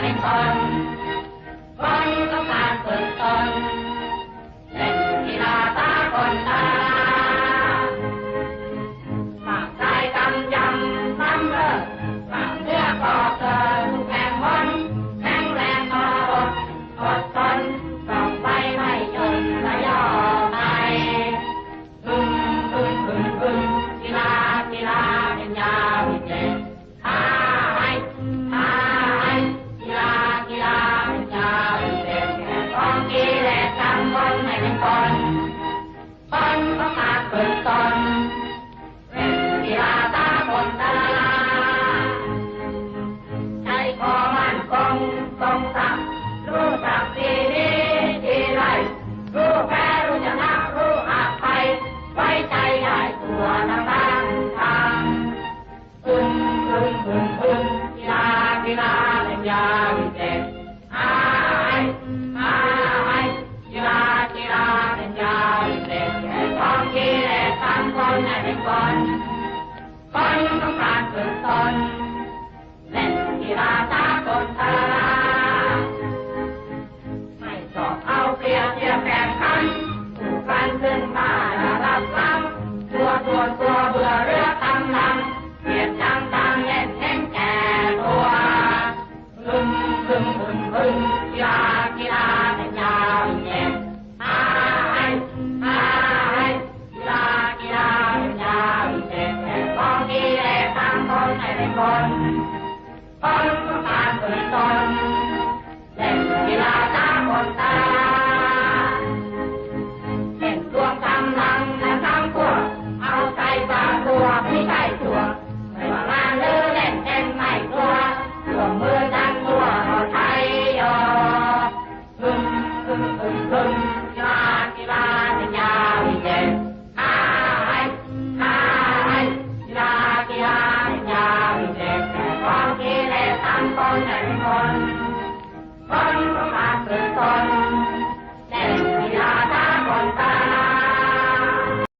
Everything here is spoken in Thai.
เป็นคนต้องการฝึกตนเล่นกีฬาสากลตาหากใจกำยำซ้ำเลิกกล้ามเนื้อก่อเกิดทุกแห่งหนแข็งแรงทรหดอดทนต้องไปไม่จนระยอไปกีฬาเป็นยาวิเศษกีฬาเป็นยาวิเศษแก่ของกิเลสทำคนให้เป็นคนต้องการฝึกตนเล่นกีฬาสากลตาใจคอมั่นคงทรงศักดิ์รู้จักดีนี้ดีไรรู้แพ้รู้ชนะรู้อภัยไว้ใจได้ตัวทั้งทางกีฬาเป็นยาวิเศษกีฬาเป็นยาวิเศษแก่ของกิเลสทำคนให้เป็นคนต้องการฝึกตนเล่นกีฬาสากลตาไม่ชอบเอาเปรียบเทียบแข่งขันถูกกันขึ้นมารับหลังตัวเบื่อเรือตำลังเปรียบจังเล่นเห็นแก่ตัวกีฬาเป็นยาวิเศษกีฬาเป็นยาวิเศษแก่ของกิเลสทำคนให้เป็นคนต้องการฝึกตนเล่นกีฬาสากลตาเล่นรวมกำลังและทั้งพวกเอาใจฝากตัวไม่ใช่ตัวไม่ว่างานหรือเล่นเต้นไม่กลัวรวมมือกันตัวเราใช้ยอกีฬาเป็นยาวิเศษกีฬาเป็นยาวิเศษแก่ความกิเลสทำคนให้เป็นคน